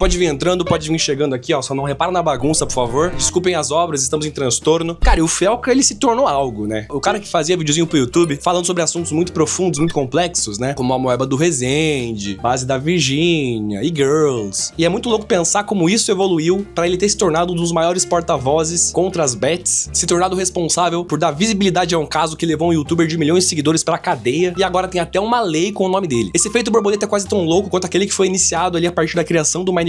Pode vir entrando, pode vir chegando aqui, ó. Só não repara na bagunça, por favor. Desculpem as obras, estamos em transtorno. Cara, e o Felca, ele se tornou algo, né? O cara que fazia videozinho pro YouTube falando sobre assuntos muito profundos, muito complexos, né? Como a moeba do Resende, base da Virgínia e Girls. E é muito louco pensar como isso evoluiu pra ele ter se tornado um dos maiores porta-vozes contra as bets, se tornado responsável por dar visibilidade a um caso que levou um youtuber de milhões de seguidores pra cadeia e agora tem até uma lei com o nome dele. Esse efeito borboleta é quase tão louco quanto aquele que foi iniciado ali a partir da criação do Minecraft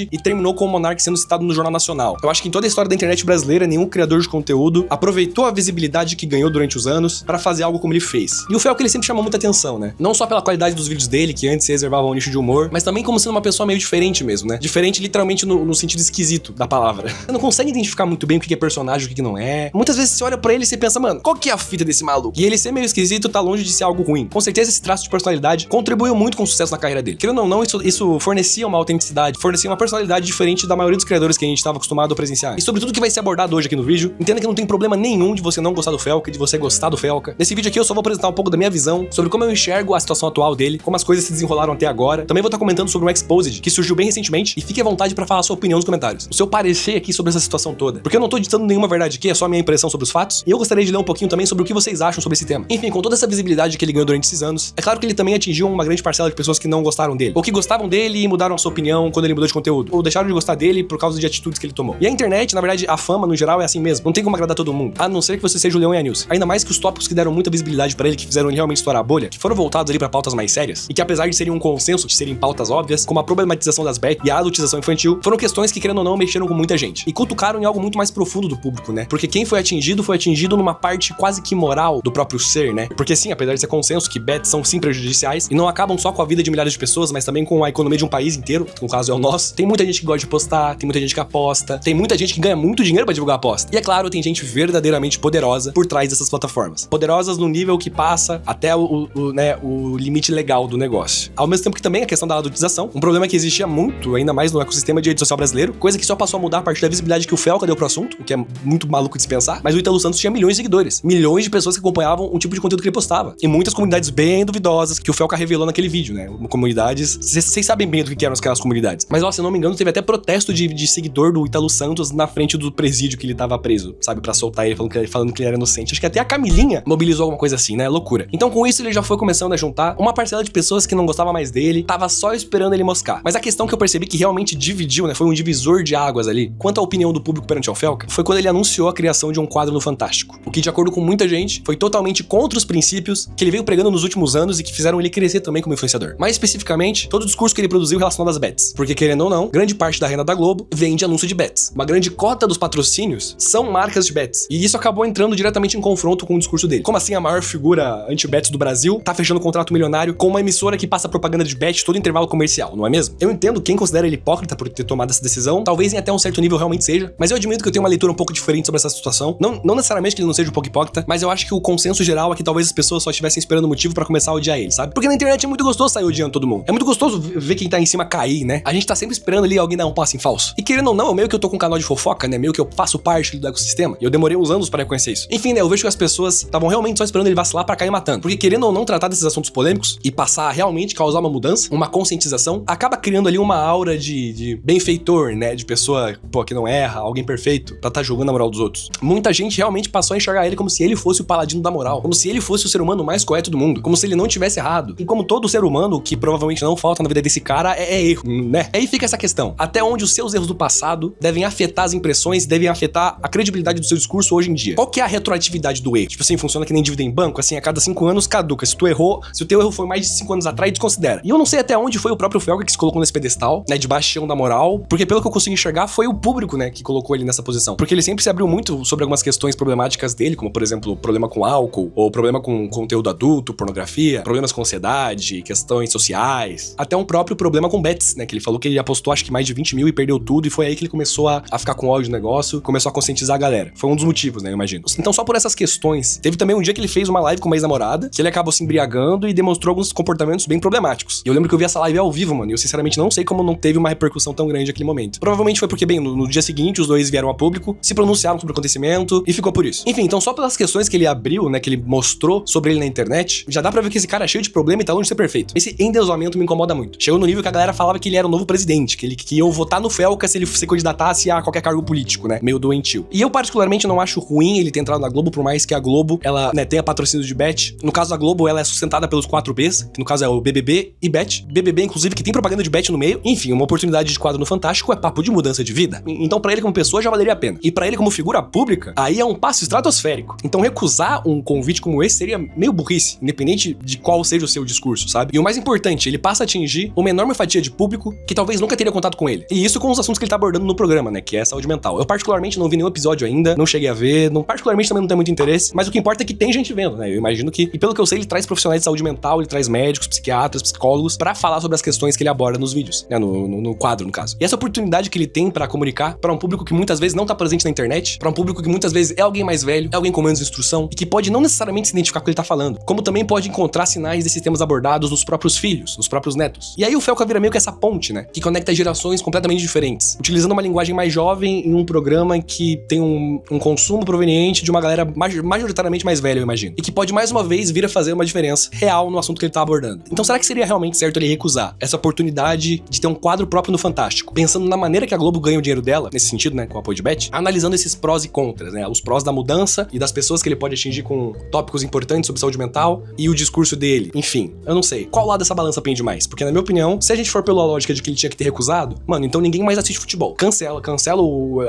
e terminou com o Monark sendo citado no Jornal Nacional. Eu acho que em toda a história da internet brasileira, nenhum criador de conteúdo aproveitou a visibilidade que ganhou durante os anos pra fazer algo como ele fez. E o Felca, ele sempre chamou muita atenção, né? Não só pela qualidade dos vídeos dele, que antes se reservavam ao nicho de humor, mas também como sendo uma pessoa meio diferente mesmo, né? Diferente literalmente no sentido esquisito da palavra. Você não consegue identificar muito bem o que é personagem e o que não é. Muitas vezes você olha pra ele e você pensa, mano, qual que é a fita desse maluco? E ele ser meio esquisito tá longe de ser algo ruim. Com certeza esse traço de personalidade contribuiu muito com o sucesso na carreira dele. Querendo ou não, isso fornecia uma autenticidade, fornecia uma personalidade diferente da maioria dos criadores que a gente estava acostumado a presenciar. E sobre tudo que vai ser abordado hoje aqui no vídeo, entenda que não tem problema nenhum de você não gostar do Felca, de você gostar do Felca. Nesse vídeo aqui eu só vou apresentar um pouco da minha visão sobre como eu enxergo a situação atual dele, como as coisas se desenrolaram até agora. Também vou estar comentando sobre um Exposed, que surgiu bem recentemente, e fique à vontade pra falar a sua opinião nos comentários. O seu parecer aqui sobre essa situação toda. Porque eu não tô ditando nenhuma verdade aqui, é só a minha impressão sobre os fatos, e eu gostaria de ler um pouquinho também sobre o que vocês acham sobre esse tema. Enfim, com toda essa visibilidade que ele ganhou durante esses anos, é claro que ele também atingiu uma grande parcela de pessoas que não gostaram dele, ou que gostavam dele e mudaram a sua opinião quando ele mudou de conteúdo, ou deixaram de gostar dele por causa de atitudes que ele tomou. E a internet, na verdade, a fama no geral é assim mesmo. Não tem como agradar todo mundo, a não ser que você seja o Leão e a Nilce. Ainda mais que os tópicos que deram muita visibilidade pra ele, que fizeram ele realmente estourar a bolha, que foram voltados ali pra pautas mais sérias, e que apesar de serem um consenso, de serem pautas óbvias, como a problematização das bets e a adultização infantil, foram questões que, querendo ou não, mexeram com muita gente. E cutucaram em algo muito mais profundo do público, né? Porque quem foi atingido numa parte quase que moral do próprio ser, né? Porque sim, apesar de ser consenso que bets são sim prejudiciais, e não acabam só com a vida de milhares de pessoas, mas também com a economia de um país inteiro, que no caso é o nosso, tem muita gente que gosta de postar, tem muita gente que aposta, tem muita gente que ganha muito dinheiro pra divulgar aposta. E é claro, tem gente verdadeiramente poderosa por trás dessas plataformas. Poderosas no nível que passa até o limite legal do negócio. Ao mesmo tempo que também a questão da adultização, um problema que existia muito, ainda mais no ecossistema de rede social brasileiro, coisa que só passou a mudar a partir da visibilidade que o Felca deu pro assunto, o que é muito maluco de se pensar, mas o Ítalo Santos tinha milhões de seguidores. Milhões de pessoas que acompanhavam um tipo de conteúdo que ele postava. E muitas comunidades bem duvidosas que o Felca revelou naquele vídeo, né? Comunidades... Vocês sabem bem do que eram aquelas comunidades. Mas, ó, se eu não me engano, teve até protesto de seguidor do Ítalo Santos na frente do presídio que ele tava preso, sabe? Pra soltar ele, falando que ele era inocente. Acho que até a Camilinha mobilizou alguma coisa assim, né? Loucura. Então, com isso, ele já foi começando a juntar uma parcela de pessoas que não gostava mais dele, tava só esperando ele moscar. Mas a questão que eu percebi que realmente dividiu, né? Foi um divisor de águas ali, quanto à opinião do público perante ao Felca, foi quando ele anunciou a criação de um quadro no Fantástico. O que, de acordo com muita gente, foi totalmente contra os princípios que ele veio pregando nos últimos anos e que fizeram ele crescer também como influenciador. Mais especificamente, todo o discurso que ele produziu relacionado às bets. Porque, querendo ou não, grande parte da renda da Globo vem de anúncio de bets. Uma grande cota dos patrocínios são marcas de bets. E isso acabou entrando diretamente em confronto com o discurso dele. Como assim a maior figura anti-bets do Brasil tá fechando um contrato milionário com uma emissora que passa propaganda de bet todo intervalo comercial, não é mesmo? Eu entendo quem considera ele hipócrita por ter tomado essa decisão, talvez em até um certo nível realmente seja, mas eu admito que eu tenho uma leitura um pouco diferente sobre essa situação. Não necessariamente que ele não seja um pouco hipócrita, mas eu acho que o consenso geral é que talvez as pessoas só estivessem esperando motivo pra começar a odiar ele, sabe? Porque na internet é muito gostoso sair odiando todo mundo. É muito gostoso ver quem tá em cima cair, né? A gente tá sempre esperando ali alguém dar um passo em falso. E querendo ou não, meio que eu tô com um canal de fofoca, né? Meio que eu faço parte do ecossistema. E eu demorei uns anos pra reconhecer isso. Enfim, né? Eu vejo que as pessoas estavam realmente só esperando ele vacilar pra cair matando. Porque querendo ou não tratar desses assuntos polêmicos e passar a realmente causar uma mudança, uma conscientização, acaba criando ali uma aura de benfeitor, né? De pessoa, pô, que não erra, alguém perfeito, pra tá jogando a moral dos outros. Muita gente realmente passou a enxergar ele como se ele fosse o paladino da moral. Como se ele fosse o ser humano mais correto do mundo. Como se ele não tivesse errado. E como todo ser humano, que provavelmente não falta na vida desse cara, é erro, né? Aí fica essa questão. Até onde os seus erros do passado devem afetar as impressões, devem afetar a credibilidade do seu discurso hoje em dia. Qual que é a retroatividade do erro? Tipo assim, funciona que nem dívida em banco, assim, a cada 5 anos caduca. Se tu errou, se o teu erro foi mais de 5 anos atrás, desconsidera. E eu não sei até onde foi o próprio Felca que se colocou nesse pedestal, né, de bastião da moral, porque pelo que eu consigo enxergar, foi o público, né, que colocou ele nessa posição. Porque ele sempre se abriu muito sobre algumas questões problemáticas dele, como, por exemplo, problema com álcool, ou problema com conteúdo adulto, pornografia, problemas com ansiedade, questões sociais, até um próprio problema com bets, né, que ele falou que ele apostou acho que mais de 20 mil e perdeu tudo, e foi aí que ele começou a ficar com ódio do negócio, começou a conscientizar a galera. Foi um dos motivos, né, eu imagino. Então só por essas questões, teve também um dia que ele fez uma live com uma ex-namorada, que ele acabou se embriagando e demonstrou alguns comportamentos bem problemáticos. E eu lembro que eu vi essa live ao vivo, mano, e eu sinceramente não sei como não teve uma repercussão tão grande naquele momento. Provavelmente foi porque, bem, no dia seguinte os dois vieram a público, se pronunciaram sobre o acontecimento e ficou por isso. Enfim, então só pelas questões que ele abriu, né, que ele mostrou sobre ele na internet, já dá pra ver que esse cara é cheio de problema e tá longe de ser perfeito. Esse endeusamento me incomoda muito. Chegou no nível que a galera falava que ele era o novo novo presidente, que eu votar no Felca se ele se candidatasse a qualquer cargo político, né? Meio doentio. E eu, particularmente, não acho ruim ele ter entrado na Globo, por mais que a Globo, ela, né, tenha patrocínio de Bet. No caso da Globo, ela é sustentada pelos 4Bs, que no caso é o BBB e Bet. BBB, inclusive, que tem propaganda de Bet no meio. Enfim, uma oportunidade de quadro no Fantástico é papo de mudança de vida. Então, pra ele como pessoa, já valeria a pena. E pra ele como figura pública, aí é um passo estratosférico. Então, recusar um convite como esse seria meio burrice, independente de qual seja o seu discurso, sabe? E o mais importante, ele passa a atingir uma enorme fatia de público que talvez nunca teria contato com ele. E isso com os assuntos que ele tá abordando no programa, né? Que é saúde mental. Eu, particularmente, não vi nenhum episódio ainda, não cheguei a ver, particularmente também não tenho muito interesse, mas o que importa é que tem gente vendo, né? Eu imagino que, e pelo que eu sei, ele traz profissionais de saúde mental, ele traz médicos, psiquiatras, psicólogos, pra falar sobre as questões que ele aborda nos vídeos, né? No quadro, no caso. E essa oportunidade que ele tem pra comunicar pra um público que muitas vezes não tá presente na internet, pra um público que muitas vezes é alguém mais velho, é alguém com menos instrução, e que pode não necessariamente se identificar com o que ele tá falando, como também pode encontrar sinais desses temas abordados nos próprios filhos, nos próprios netos. E aí o Felca vira meio que essa ponte, né? Que conecta gerações completamente diferentes, utilizando uma linguagem mais jovem em um programa que tem um consumo proveniente de uma galera majoritariamente mais velha, eu imagino. E que pode, mais uma vez, vir a fazer uma diferença real no assunto que ele tá abordando. Então, será que seria realmente certo ele recusar essa oportunidade de ter um quadro próprio no Fantástico, pensando na maneira que a Globo ganha o dinheiro dela, nesse sentido, né, com o apoio de Bet, analisando esses prós e contras, né, os prós da mudança e das pessoas que ele pode atingir com tópicos importantes sobre saúde mental e o discurso dele. Enfim, eu não sei. Qual lado dessa balança pende mais? Porque, na minha opinião, se a gente for pela lógica de que ele tinha que ter recusado, mano, então ninguém mais assiste futebol. Cancela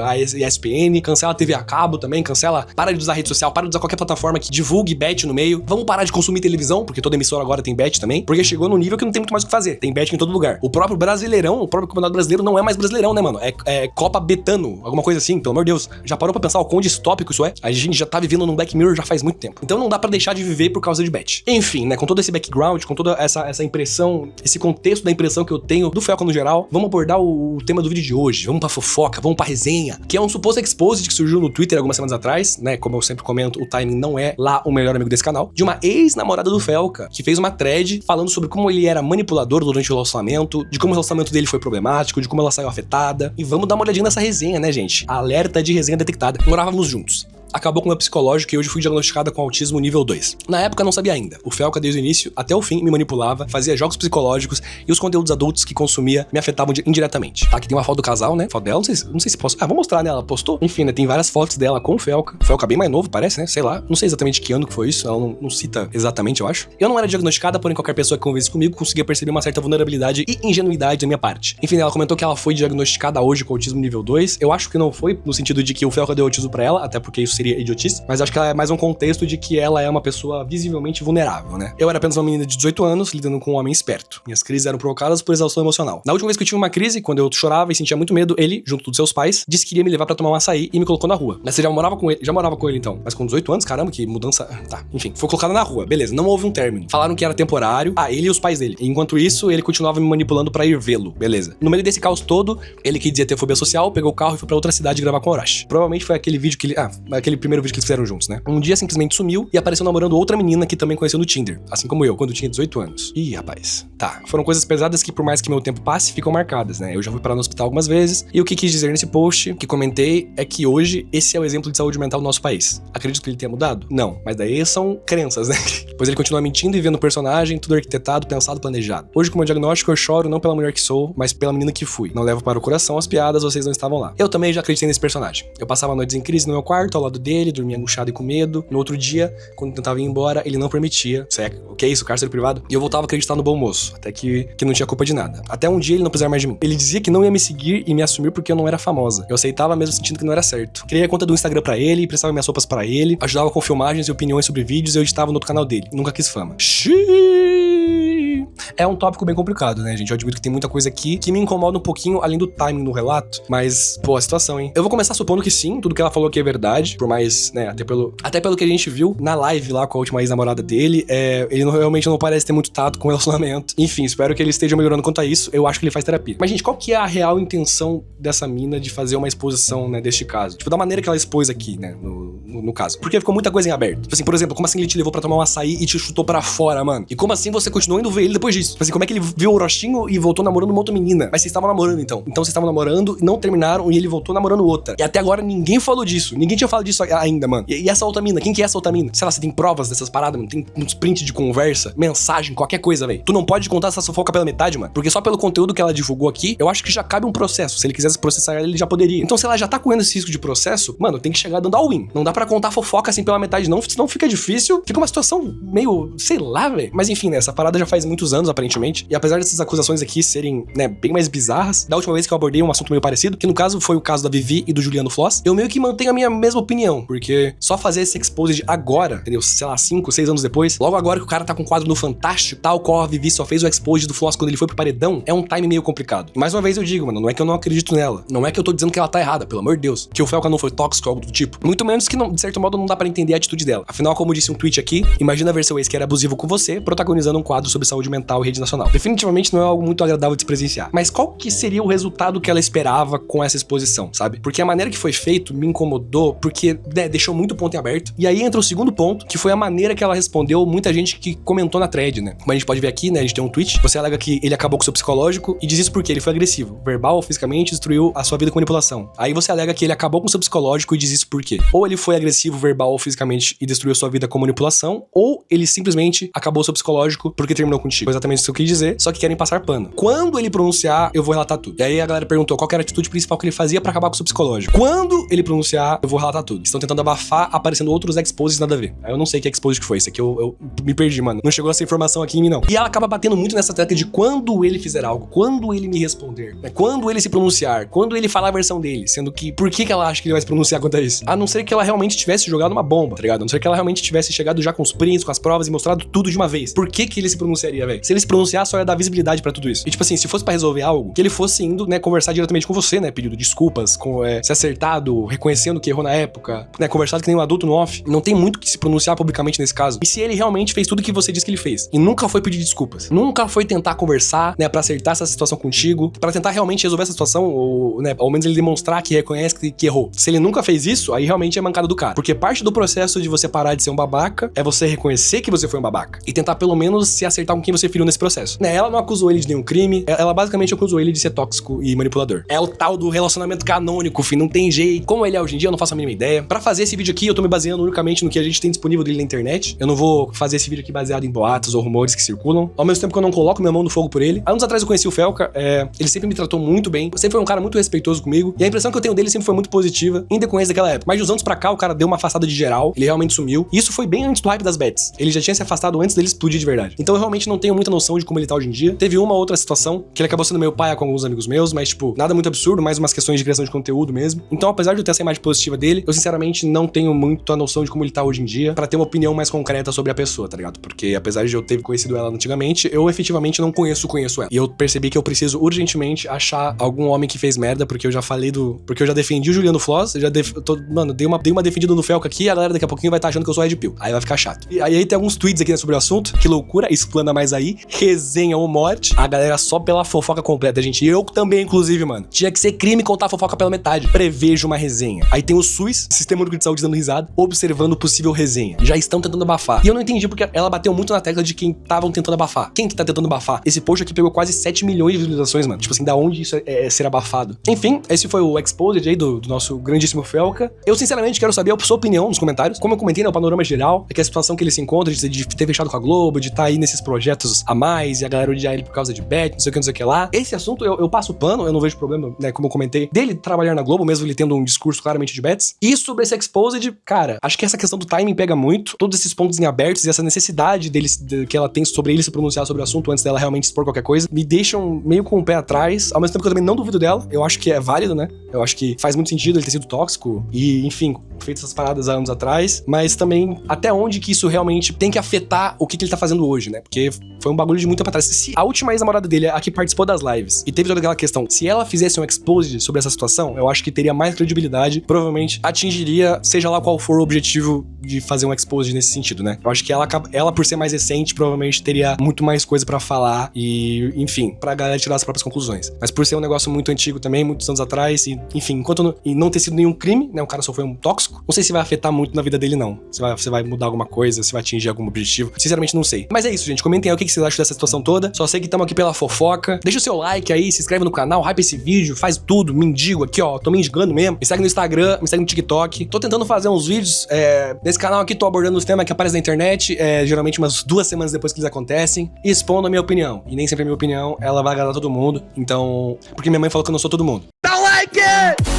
a ESPN, cancela a TV a cabo também, para de usar rede social, para de usar qualquer plataforma que divulgue Bet no meio. Vamos parar de consumir televisão, porque toda emissora agora tem Bet também, porque chegou no nível que não tem muito mais o que fazer. Tem Bet em todo lugar. O próprio Brasileirão, o próprio Campeonato Brasileiro não é mais Brasileirão, né, mano? É Copa Betano, alguma coisa assim, pelo amor de Deus. Já parou pra pensar o quão distópico isso é? A gente já tá vivendo num Black Mirror já faz muito tempo. Então não dá pra deixar de viver por causa de Bet. Enfim, né, com todo esse background, com toda essa impressão, esse contexto da impressão que eu tenho do Felca no geral, vamos abordar o tema do vídeo de hoje. Vamos pra fofoca, vamos pra resenha, que é um suposto exposed que surgiu no Twitter algumas semanas atrás, né? Como eu sempre comento, o timing não é lá o melhor amigo desse canal, de uma ex-namorada do Felca, que fez uma thread falando sobre como ele era manipulador durante o relacionamento, de como o relacionamento dele foi problemático, de como ela saiu afetada. E vamos dar uma olhadinha nessa resenha, né, gente? Alerta de resenha detectada. Morávamos juntos. Acabou com o meu psicológico e hoje fui diagnosticada com autismo nível 2. Na época eu não sabia ainda. O Felca, desde o início até o fim, me manipulava, fazia jogos psicológicos e os conteúdos adultos que consumia me afetavam indiretamente. Aqui tem uma foto do casal, né? Foto dela, não sei se posso. Vou mostrar, né? Ela postou. Enfim, né? Tem várias fotos dela com o Felca. O Felca bem mais novo, parece, né? Sei lá. Não sei exatamente que ano que foi isso. Ela não cita exatamente, eu acho. Eu não era diagnosticada, porém qualquer pessoa que convivesse comigo conseguia perceber uma certa vulnerabilidade e ingenuidade da minha parte. Enfim, ela comentou que ela foi diagnosticada hoje com autismo nível 2. Eu acho que não foi, no sentido de que o Felca deu autismo pra ela, até porque isso seria idiotice. Mas acho que ela é mais um contexto de que ela é uma pessoa visivelmente vulnerável, né? Eu era apenas uma menina de 18 anos, lidando com um homem esperto. Minhas crises eram provocadas por exaustão emocional. Na última vez que eu tive uma crise, quando eu chorava e sentia muito medo, ele, junto dos seus pais, disse que iria me levar pra tomar um açaí e me colocou na rua. Mas você já morava com ele então. Mas com 18 anos, caramba, que mudança... Tá, enfim. Foi colocada na rua, beleza, não houve um término. Falaram que era temporário, ele e os pais dele. Enquanto isso, ele continuava me manipulando pra ir vê-lo, beleza. No meio desse caos todo, ele que dizia ter fobia social, pegou o carro e foi pra outra cidade gravar com o Orochi. Provavelmente foi aquele vídeo que ele... aquele primeiro vídeo que eles fizeram juntos, né? Um dia simplesmente sumiu e apareceu namorando outra menina que também conheceu no Tinder, assim como eu, quando eu tinha 18 anos. Ih, rapaz. Tá, foram coisas pesadas que por mais que meu tempo passe, ficam marcadas, né? Eu já fui parar no hospital algumas vezes e o que quis dizer nesse post, que comentei, é que hoje esse é o exemplo de saúde mental do nosso país. Acredito que ele tenha mudado? Não, mas daí são crenças, né? Pois ele continua mentindo e vendo o personagem, tudo arquitetado, pensado, planejado. Hoje, com o meu diagnóstico, eu choro não pela mulher que sou, mas pela menina que fui. Não levo para o coração as piadas, vocês não estavam lá. Eu também já acreditei nesse personagem. Eu passava noites em crise no meu quarto, ao lado dele, dormia angustiado e com medo. No outro dia, quando eu tentava ir embora, ele não permitia. O que é isso? Cárcere privado? E eu voltava a acreditar no bom moço, até que não tinha culpa de nada. Até um dia ele não precisava mais de mim. Ele dizia que não ia me seguir e me assumir porque eu não era famosa. Eu aceitava mesmo sentindo que não era certo. Criei a conta do Instagram pra ele, prestava minhas roupas pra ele, ajudava com filmagens e opiniões sobre vídeos e eu editava no outro canal dele. Nunca quis fama. Xiii. É um tópico bem complicado, né, gente? Eu admito que tem muita coisa aqui que me incomoda um pouquinho, além do timing no relato. Mas, pô, a situação, hein? Eu vou começar supondo que sim, tudo que ela falou aqui é verdade. Por mais, né, até pelo que a gente viu na live lá com a última ex-namorada dele, ele realmente não parece ter muito tato com o relacionamento. Enfim, espero que ele esteja melhorando quanto a isso. Eu acho que ele faz terapia. Mas, gente, qual que é a real intenção dessa mina de fazer uma exposição, né, deste caso? Tipo, da maneira que ela expôs aqui, né, no caso. Porque ficou muita coisa em aberto. Tipo assim, por exemplo, como assim ele te levou pra tomar um açaí e te chutou pra fora, mano? E como assim você continuou indo ver ele depois disso? Tipo assim, como é que ele viu o Orochinho e voltou namorando uma outra menina? Mas vocês estavam namorando, então. Então vocês estavam namorando, não terminaram e ele voltou namorando outra. E até agora ninguém falou disso. Ninguém tinha falado disso ainda, mano. E essa outra mina? Quem que é essa outra mina? Sei lá, você tem provas dessas paradas, mano? Tem uns prints de conversa, mensagem, qualquer coisa, velho. Tu não pode contar essa fofoca pela metade, mano. Porque só pelo conteúdo que ela divulgou aqui, eu acho que já cabe um processo. Se ele quisesse processar ela, ele já poderia. Então, se ela já tá correndo esse risco de processo, mano, tem que chegar dando all-in. Não dá pra contar fofoca assim pela metade, não. Senão fica difícil. Fica uma situação meio, sei lá, velho. Mas enfim, né? Essa parada já faz muitos anos, aparentemente. E apesar dessas acusações aqui serem, né, bem mais bizarras, da última vez que eu abordei um assunto meio parecido, que no caso foi o caso da Vivi e do Juliano Floss, eu meio que mantenho a minha mesma opinião. Porque só fazer esse exposed agora, entendeu? Sei lá, 5, 6 anos depois, logo agora que o cara tá com um quadro no Fantástico, tal qual a Vivi só fez o exposed do Floss quando ele foi pro paredão, é um time meio complicado. Mais uma vez eu digo, mano, não é que eu não acredito nela. Não é que eu tô dizendo que ela tá errada, pelo amor de Deus. Que o Felca não foi tóxico ou algo do tipo. Muito menos que, não, de certo modo, não dá pra entender a atitude dela. Afinal, como disse um tweet aqui, imagina ver seu ex que era abusivo com você, protagonizando um quadro sobre saúde mental e rede nacional. Definitivamente não é algo muito agradável de se presenciar. Mas qual que seria o resultado que ela esperava com essa exposição, sabe? Porque a maneira que foi feito me incomodou, porque, né, deixou muito ponto em aberto. E aí entra o segundo ponto, que foi a maneira que ela respondeu muita gente que comentou na thread, né? Como a gente pode ver aqui, né, a gente tem um tweet, você alega que ele acabou com o seu psicológico e diz isso porque ele foi agressivo, verbal ou fisicamente, destruiu a sua vida com manipulação. Aí você alega que ele acabou com o seu psicológico e diz isso porque ou ele foi agressivo, verbal ou fisicamente e destruiu sua vida com manipulação, ou ele simplesmente acabou o seu psicológico porque terminou contigo. Foi exatamente isso que eu quis dizer, só que querem passar pano. Quando ele pronunciar, eu vou relatar tudo. E aí a galera perguntou qual que era a atitude principal que ele fazia pra acabar com o seu psicológico. Quando ele pronunciar, eu vou relatar tudo. Estão tentando abafar, aparecendo outros exposes nada a ver. Aí eu não sei que expose que foi. Isso aqui eu me perdi, mano. Não chegou essa informação aqui em mim, não. E ela acaba batendo muito nessa tecla de quando ele fizer algo, quando ele me responder, né? Quando ele se pronunciar, quando ele falar a versão dele. Sendo que, por que ela acha que ele vai se pronunciar quanto a isso? A não ser que ela realmente tivesse jogado uma bomba, tá ligado? A não ser que ela realmente tivesse chegado já com os prints, com as provas e mostrado tudo de uma vez. Por que ele se pronunciaria, velho? Se ele se pronunciar, só ia dar visibilidade pra tudo isso. E tipo assim, se fosse pra resolver algo, que ele fosse indo, né, conversar diretamente com você, né, pedindo desculpas, se acertado, reconhecendo que errou na época, né, conversado que nem um adulto no off. Não tem muito que se pronunciar publicamente nesse caso. E se ele realmente fez tudo que você disse que ele fez e nunca foi pedir desculpas, nunca foi tentar conversar, né, pra acertar essa situação contigo, pra tentar realmente resolver essa situação, ou, né, ao menos ele demonstrar que reconhece que errou. Se ele nunca fez isso, aí realmente é mancada do cara. Porque parte do processo de você parar de ser um babaca é você reconhecer que você foi um babaca e tentar pelo menos se acertar com quem você feriu nesse processo. Né, ela não acusou ele de nenhum crime, ela basicamente acusou ele de ser tóxico e manipulador. É o tal do relacionamento canônico, filho, não tem jeito. Como ele é hoje em dia, eu não faço a mínima ideia. Pra fazer esse vídeo aqui, eu tô me baseando unicamente no que a gente tem disponível dele na internet. Eu não vou fazer esse vídeo aqui baseado em boatos ou rumores que circulam. Ao mesmo tempo que eu não coloco minha mão no fogo por ele. Há anos atrás eu conheci o Felca, ele sempre me tratou muito bem, sempre foi um cara muito respeitoso comigo, e a impressão que eu tenho dele sempre foi muito positiva, em decorrência daquela época. Mas de uns anos pra cá, o cara deu uma afastada de geral, ele realmente sumiu, e isso foi bem antes do hype das bets. Ele já tinha se afastado antes dele explodir de verdade. Então eu realmente não tenho muita noção de como ele tá hoje em dia. Teve uma outra situação, que ele acabou sendo meu pai com alguns amigos meus, mas tipo, nada muito absurdo, mais umas questões de criação de conteúdo mesmo. Então, apesar de eu ter essa imagem positiva dele, eu sinceramente não tenho muito a noção de como ele tá hoje em dia, pra ter uma opinião mais concreta sobre a pessoa, tá ligado? Porque apesar de eu ter conhecido ela antigamente, eu efetivamente não conheço ela. E eu percebi que eu preciso urgentemente achar algum homem que fez merda, porque eu já falei porque eu já defendi o Juliano Floss, mano, dei uma defendida no Felca aqui, a galera daqui a pouquinho vai estar achando que eu sou Red Pill. Aí vai ficar chato. E aí tem alguns tweets aqui, né, sobre o assunto, que loucura, explana mais aí, resenha ou morte, a galera só pela fofoca completa, gente. E eu também, inclusive, mano. Tinha que ser crime contar a fofoca pela metade. Prevejo uma resenha. Aí tem o SUS, Sistema Único de Saúde, dando risada, observando possível resenha. Já estão tentando abafar. E eu não entendi porque ela bateu muito na tecla de quem estavam tentando abafar. Quem que tá tentando abafar? Esse post aqui pegou quase 7 milhões de visualizações, mano. Tipo assim, da onde isso é ser abafado? Enfim, esse foi o exposed aí do nosso grandíssimo Felca. Eu, sinceramente, quero saber a sua opinião nos comentários. Como eu comentei, né, o panorama geral, é que a situação que ele se encontra, de ter fechado com a Globo, de estar aí nesses projetos a mais, e a galera odiar ele por causa de bet, não sei o que lá. Esse assunto eu passo o pano, eu não vejo problema, né, como eu comentei, dele trabalhar na Globo, mesmo ele tendo um discurso claramente de bets. E sobre esse exposed, cara, acho que essa questão do timing pega muito, todos esses pontos em abertos e essa necessidade que ela tem sobre ele se pronunciar sobre o assunto antes dela realmente expor qualquer coisa, me deixam meio com o pé atrás, ao mesmo tempo que eu também não duvido dela, eu acho que é válido, né? Eu acho que faz muito sentido ele ter sido tóxico e, enfim, feito essas paradas há anos atrás, mas também até onde que isso realmente tem que afetar o que ele tá fazendo hoje, né? Porque foi um bagulho de muito tempo atrás. Se a última ex-namorada dele, a que participou das lives, e teve toda aquela questão, se ela fizesse um expose sobre essa situação, eu acho que teria mais credibilidade, provavelmente atingiria, seja lá qual for o objetivo de fazer um expose nesse sentido, né? Eu acho que ela por ser mais recente, provavelmente teria muito mais coisa pra falar e, enfim, pra galera tirar as próprias conclusões. Mas por ser um negócio muito antigo também, muitos anos atrás, e, enfim, enquanto não ter sido nenhum crime, né? O cara só foi um tóxico, risco. Não sei se vai afetar muito na vida dele, não. Se vai mudar alguma coisa, se vai atingir algum objetivo. Sinceramente, não sei. Mas é isso, gente. Comentem aí o que vocês acham dessa situação toda. Só sei que estamos aqui pela fofoca. Deixa o seu like aí, se inscreve no canal, hype esse vídeo, faz tudo. Mendigo aqui, ó. Tô mendigando mesmo. Me segue no Instagram, me segue no TikTok. Tô tentando fazer uns vídeos nesse canal aqui, tô abordando os temas que aparecem na internet, geralmente umas 2 semanas depois que eles acontecem, e expondo a minha opinião. E nem sempre a minha opinião, ela vai agradar todo mundo. Então, porque minha mãe falou que eu não sou todo mundo. Dá um like!